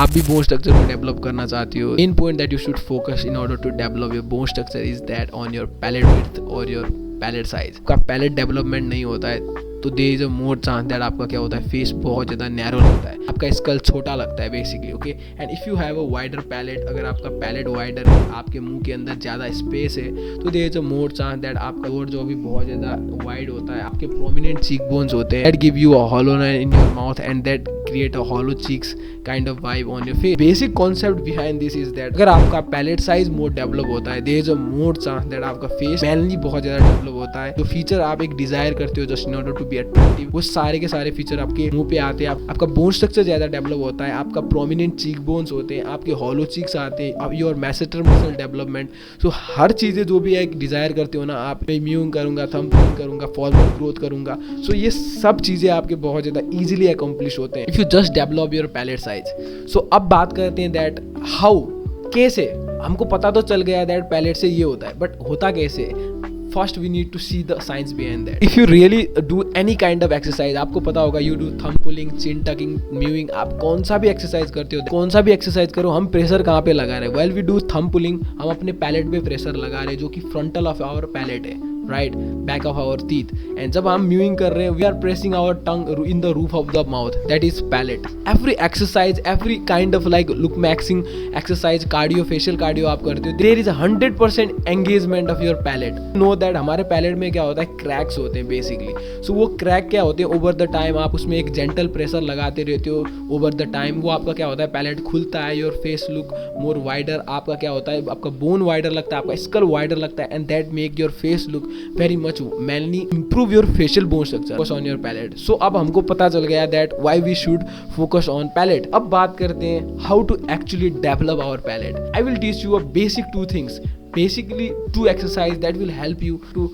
आप भी bone structure को डेवलप करना चाहते हो, in point that you should focus in order to develop your bone structure is that on your palate width और your palate size. आपका palate development नहीं होता है तो there is a more chance that आपका क्या होता है, फेस बहुत ज़्यादा नैरो लगता है, आपका स्कल छोटा लगता है basically. Okay, and if you have a wider palate, अगर आपका पैलेट वाइडर है, आपके मुंह के अंदर ज़्यादा स्पेस है, तो there is a more chance that आपका लोअर जॉ भी बहुत ज़्यादा वाइड होता है, आपके प्रोमिनेंट चीक बोन्स होते हैं, that give you a hollow in your mouth and that create a hollow cheeks kind of vibe on your face. Basic concept behind this is that अगर आपका पैलेट साइज मोर डेवलप होता है, there is a more chance that आपका face mainly बहुत ज़्यादा develop होता है। जो फीचर आप एक डिजायर करते हो just in order to be attractive, वो सारे के सारे फीचर आपके मुंह पे आते हैं। आपका बोन स्ट्रक्चर ज़्यादा डेवलप होता है, आपका प्रोमिनेंट चीक बोन्स होते हैं, आपके हॉलो चीक्स आते हैं, योर मैसेटर मसल डेवलपमेंट। सो हर चीज़ें जो भी एक डिज़ायर करते हो ना आप, मैं म्यूइंग करूँगा, थंब करूँगा, फॉरवर्ड ग्रोथ करूँगा, सो ये सब चीज़ें आपके बहुत ज़्यादा ईजिली अकम्प्लिश होते हैं if you just develop your palate size. So अब बात करते हैं दैट हाउ, कैसे। हमको पता तो चल गया दैट पैलेट से ये होता है, बट होता कैसे। First we need to see the science behind that. If you really do any kind of exercise, आपको पता होगा you do thumb pulling, chin tucking, mewing, आप कौन सा भी एक्सरसाइज करते हो, कौन सा भी एक्सरसाइज करो, हम प्रेशर कहाँ पे लगा रहे हैं। Well we do thumb pulling, हम अपने पैलेट पे प्रेशर लगा रहे हैं जो कि फ्रंटल ऑफ आवर पैलेट है, right, back of our teeth. And जब हम म्यूइंग कर रहे हैं we are pressing our tongue in the roof of the mouth, that is palate. Every exercise, every kind of like look maxing exercise, cardio, facial cardio आप करते हो, there is 100% engagement of your palate. Know that हमारे palate में क्या होता है, cracks होते हैं बेसिकली। सो वो क्रैक क्या होते हैं, ओवर द टाइम आप उसमें एक जेंटल प्रेशर लगाते रहते हो, ओवर द टाइम वो आपका क्या होता है, पैलेट खुलता है, your face look more wider, आपका क्या होता है, आपका बोन वाइडर लगता है, आपका स्कल वाइडर लगता है, and that make your face look very much manly, improve your facial bone structure, focus on your palate. So अब हमको पता चल गया that why we should focus on palate. अब बात करते हैं how to actually develop our palate. I will teach you a basic two things, basically two exercise that will help you to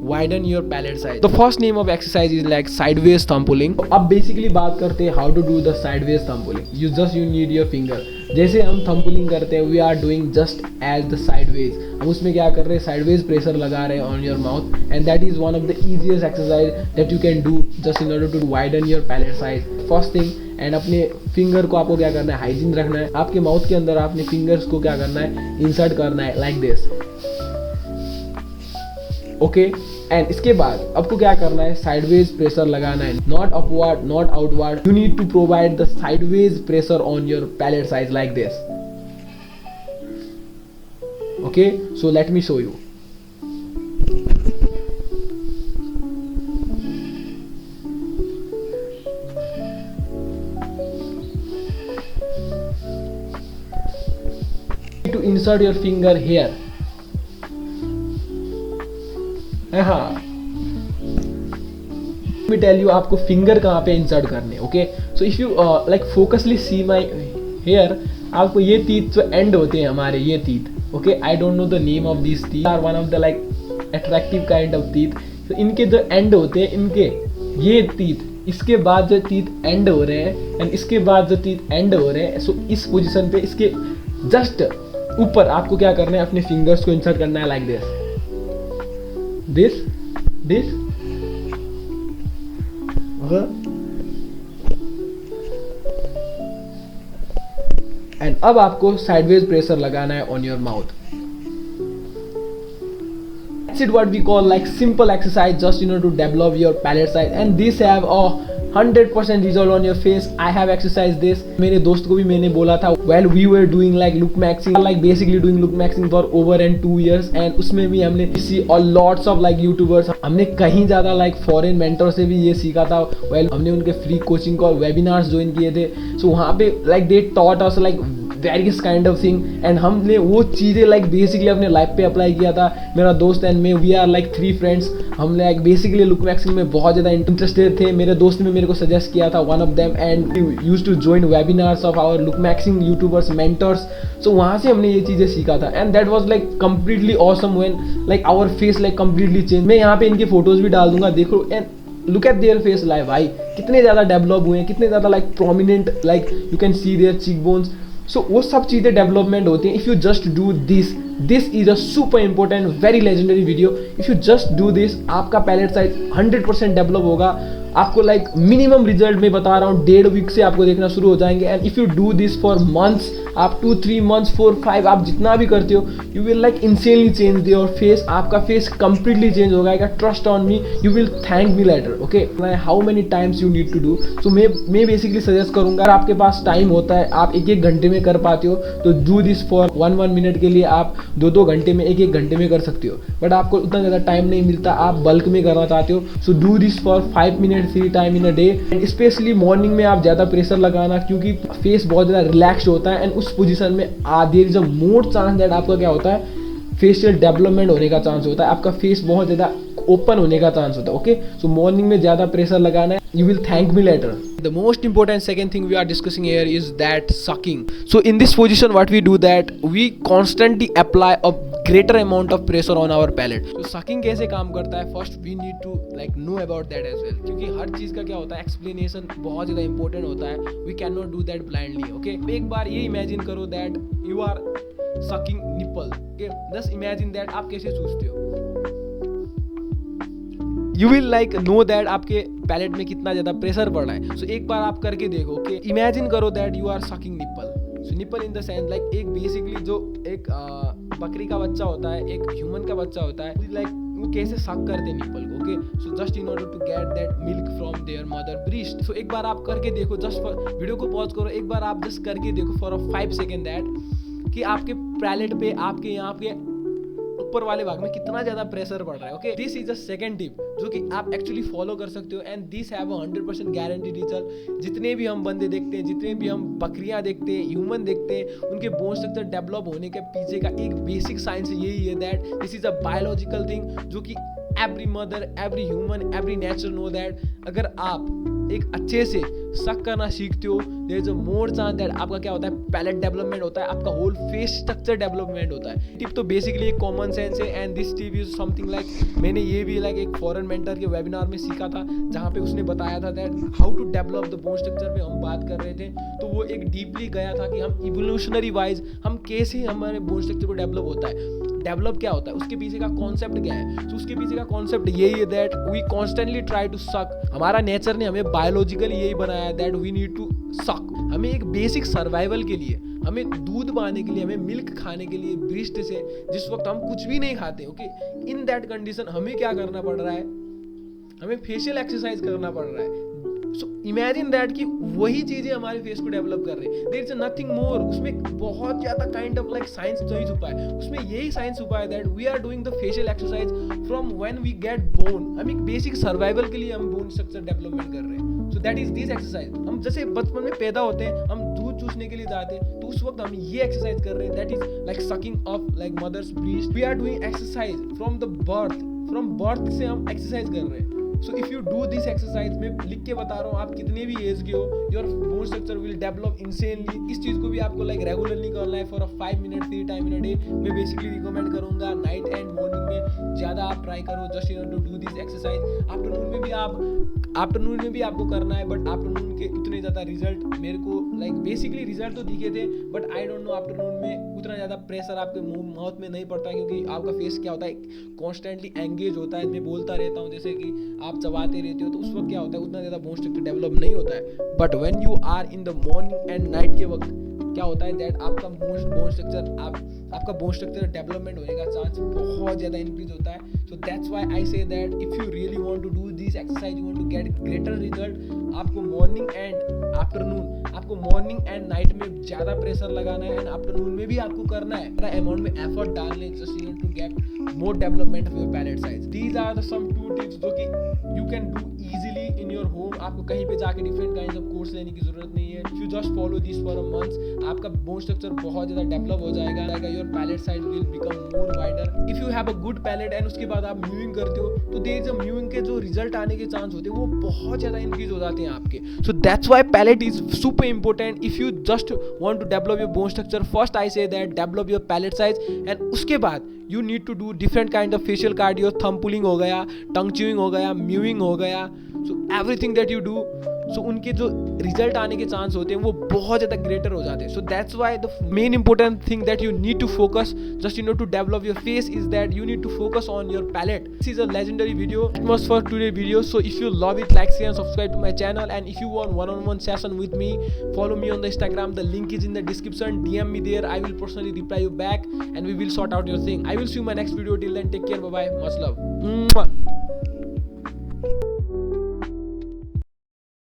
widen your palate size. The first name of exercise is like sideways thumb pulling. अब basically बात करते हैं how to do the sideways thumb pulling. You need your finger. जैसे हम thumb pulling करते हैं we are doing just as the sideways. हम उसमें क्या कर रहे हैं, साइडवेज प्रेशर लगा रहे हैं on your mouth, and that is one of the easiest exercise that you can do just in order to widen your palate size. First thing, and अपने फिंगर को आपको क्या करना है, हाइजीन रखना है। आपके माउथ के अंदर आपने फिंगर्स को क्या करना है, इंसर्ट करना है लाइक दिस, ओके। एंड इसके बाद आपको क्या करना है, साइडवेज प्रेशर लगाना है, not upward not outward. You need to provide the sideways pressure on your palate size like this, okay. So let me show you. To insert your finger here. हाँ, मैं टेल यू आपको finger कहाँ पे insert करने, okay. So if you like focusly see my hair, आपको ये teeth जो end होते हैं हमारे, ये teeth, okay, I don't know the name of this teeth, are one of the like attractive kind of teeth. तो इनके जो एंड होते हैं, इनके ये टीथ, इसके बाद जो टीथ एंड हो रहे हैं एंड इसके बाद जो टीथ एंड हो रहे हैं, सो इस पोजिशन पे इसके जस्ट ऊपर आपको क्या करना है, अपने फिंगर्स को इंसर्ट करना है लाइक this एंड अब आपको साइडवेज प्रेशर लगाना है on your mouth. That's it what we call like simple exercise just in order to develop your palate size, and this have a 100% result on your face. I have exercised this. मेरे दोस्त को भी मैंने बोला था, while we were doing like look maxing, like basically doing look maxing for over and 2 years, and उसमें भी हमने see a lots of like YouTubers, हमने कहीं ज़्यादा like foreign mentor से भी ये सीखा था। well हमने उनके free coaching और webinars ज्वाइन किए थे, so वहाँ पे like they taught us like various kind of thing, and हमने वो चीज़ें लाइक बेसिकली अपने लाइफ पे अप्लाई किया था। मेरा दोस्त एंड मैं, वी आर लाइक 3 फ्रेंड्स, हम लाइक बेसिकली लुक मैक्सिंग में बहुत ज़्यादा इंटरेस्टेड थे। मेरे दोस्त ने मेरे को सजेस्ट किया था, one of them, and used to join webinars of our looksmaxxing YouTubers mentors. So वहाँ से हमने ये चीज़ें सीखा था, and that was like completely awesome when like our face like completely change. मैं यहाँ पे इनके फोटोज भी डाल दूंगा, देखो and look at their face like भाई कितने ज़्यादा डेवलप हुए हैं, कितने ज़्यादा like prominent, like you can see their cheek bones. सो वो सब चीज़ें डेवलपमेंट होती हैं if you just do this this is a super important very legendary video. If you just do this, आपका पैलेट साइज 100% डेवलप होगा. आपको like minimum result में बता रहा हूँ 1.5 वीक से आपको देखना शुरू हो जाएंगे. And if you do this for months, आप 2-3 मंथ्स 4-5 आप जितना भी करते हो, you will like insanely change your face. आपका फेस कंप्लीटली चेंज हो जाएगा. Trust on me, you will thank me later. Okay, how many times you need to do. So मैं बेसिकली सजेस्ट करूंगा, अगर आपके पास टाइम होता है, आप 1-1 घंटे में कर पाते हो, तो डू दिस फॉर 1-1 मिनट के लिए आप 2-2 घंटे में 1-1 घंटे में कर सकते हो. बट आपको उतना ज़्यादा टाइम नहीं मिलता, आप बल्क में करना चाहते हो, so do this for 5 minute 3 time in a day. And specially morning में आप ज़्यादा प्रेशर लगाना, क्योंकि फेस बहुत ज़्यादा रिलैक्स होता है. एंड उस पोजीशन में there is a more chance that आपका क्या होता है, फेशियल डेवलपमेंट होने का चांस होता है. आपका फेस बहुत ज़्यादा ओपन होने का चांस होता है. ओके, सो मॉर्निंग में ज़्यादा प्रेशर लगाना है. You will thank me later. The most important second thing we are discussing here is that sucking. So in this position, what we do that we constantly apply a greater amount of pressure on our palate. So sucking कैसे काम करता है? First we need to like know about that as well. क्योंकि हर चीज़ का क्या होता है, explanation बहुत ज़्यादा important होता है. We cannot do that blindly. Okay? एक बार ये imagine करो that you are sucking nipple. Okay? Just imagine that आप कैसे सोचते हो. You will like know that आपके पैलेट में कितना ज़्यादा प्रेशर पड़ रहा है. सो एक बार आप करके देखो. ओके, इमेजिन करो that you are sucking nipple. So nipple in the sense like एक बेसिकली जो एक बकरी का बच्चा होता है, एक ह्यूमन का बच्चा होता है, लाइक वो कैसे सक करते हैं निप्पल को. Okay, so just in order to get that milk from their mother breast. So एक बार आप करके देखो, जस्ट वीडियो को पॉज करो, एक बार आप जस्ट करके देखो फॉर 5 सेकेंड दैट कि आपके पैलेट पे, आपके यहाँ पे ऊपर वाले भाग में कितना ज्यादा प्रेशर पड़ रहा है. Okay, this is a second tip जो कि आप एक्चुअली फॉलो कर सकते हो. And this have 100% guarantee result. जितने भी हम बंदे देखते हैं, जितने भी हम बकरियां देखते हैं, ह्यूमन देखते हैं, उनके बोन स्ट्रक्चर डेवलप होने के पीछे का एक बेसिक साइंस यही है that this is a biological thing, जो कि every mother, every human, every nature know that अगर आप एक अच्छे से सक करना सीखते हो, there is a more chance that आपका क्या होता है, पैलेट डेवलपमेंट होता है, आपका होल फेस स्ट्रक्चर डेवलपमेंट होता है. टिप तो बेसिकली एक कॉमन सेंस है. And this tip is something like मैंने ये भी लाइक एक फॉरेन मेंटर के वेबिनार में सीखा था, जहाँ पे उसने बताया था that how to develop the bone structure पे हम बात कर रहे थे. तो वो एक डीपली गया था कि हम इवोल्यूशनरी वाइज हम कैसे हमारे बोन स्ट्रक्चर को डेवलप होता है, डेवलप क्या होता है, उसके पीछे का कॉन्सेप्ट क्या है. तो उसके पीछे का कॉन्सेप्ट यही है that we constantly try to suck. हमारा नेचर ने हमें बायोलॉजिकली यही बनाया दैट वी नीड टू सक. हमें एक बेसिक सर्वाइवल के लिए, हमें दूध पाने के लिए, हमें मिल्क खाने के लिए ब्रेस्ट से, जिस वक्त हम कुछ भी नहीं खाते, ओके, इन दैट कंडीशन हमें क्या करना पड़ रहा है, हमें फेशियल एक्सरसाइज करना पड़ रहा है. सो इमेजिन दैट कि वही चीजें हमारे फेस को डेवलप कर रहे हैं. There is nothing more. उसमें बहुत ज्यादा काइंड ऑफ लाइक साइंस नहीं छुपा है. उसमें यही साइंस छुपा है that we are doing the facial exercise from when we get bone. हम एक बेसिक सर्वाइवल के लिए हम बोन स्ट्रक्चर डेवलपमेंट कर रहे हैं. So that is this exercise. हम जैसे बचपन में पैदा होते हैं, हम दूध चूसने के लिए जाते हैं, तो उस वक्त हम ये एक्सरसाइज कर रहे हैं. That is like sucking of like mother's breast. We are doing exercise from the birth. From birth से हम एक्सरसाइज कर रहे हैं. So if you do this exercise, मैं लिख के बता रहा हूँ, आप कितने भी एज के हो, your bone structure will develop insanely. इस चीज को भी आपको लाइक रेगुलरली करना है for 5 minute 3 time in a day. मैं बेसिकली रिकमेंड करूंगा नाइट एंड मॉर्निंग में ज़्यादा आप ट्राई करो just in order to do this exercise. Afternoon में भी आपको करना है, बट आफ्टरनून के उतने ज़्यादा रिजल्ट मेरे को लाइक बेसिकली रिजल्ट तो दिखे थे, but I don't no afternoon में उतना ज़्यादा प्रेशर आपके माउथ में नहीं पड़ता, क्योंकि आपका फेस क्या होता है, कॉन्स्टेंटली एंगेज होता है. मैं बोलता रहता हूँ जैसे कि आप चबाते रहते हो, तो उस वक्त क्या होता है, उतना ज़्यादा बोन स्ट्रक्चर डेवलप नहीं होता है. But when you are in the morning and night के वक्त क्या होता है दैट आपका बोन स्ट्रक्चर डेवलपमेंट होने का चांस बहुत ज़्यादा इंक्रीज होता है. सो that's why I say that if you really want to do this exercise, you want to get greater result, आपको मॉर्निंग एंड आफ्टरनून, आपको मॉर्निंग एंड नाइट में ज़्यादा प्रेशर लगाना है, एंड आफ्टरनून में भी आपको करना है, अमाउंट में एफर्ट डालने just in to get more development of your palate size. These are the some 2 tips जो कि you can do easily in your home. आपको कहीं पे जाके डिफरेंट काइंड ऑफ कोर्स लेने की जरूरत नहीं है. If you just follow this for a month, आपका बोन स्ट्रक्चर बहुत ज़्यादा डेवलप हो जाएगा. Your palate size will become more wider. If you have a good palate and उसके बाद आप म्यूइंग करते हो, तो देयर इज अ म्यूइंग के जो रिजल्ट आने के चांस होते हैं वो बहुत ज़्यादा इंक्रीज हो जाते हैं आपके. So that's why palate is super important. If you just want to develop your bone structure, first I say that develop your palate size, and उसके बाद you need to do different kind of facial cardio. Thumb pulling हो गया, tongue chewing हो गया, mewing हो गया. So everything that you do, so उनके जो रिजल्ट आने के चांस होते हैं वो बहुत ज़्यादा ग्रेटर हो जाते हैं. So that's why the main important thing that you need to focus just to develop your face is that you need to focus on your palette. This is a legendary video. It was for today's video. So if you love it, like, share and subscribe to my channel. And if you want one-on-one session with me, follow me on the Instagram. The link is in the description. DM me there. I will personally reply you back and we will sort out your thing. I will see you in my next video. Till then, take care. Bye bye. Much love. Mwah.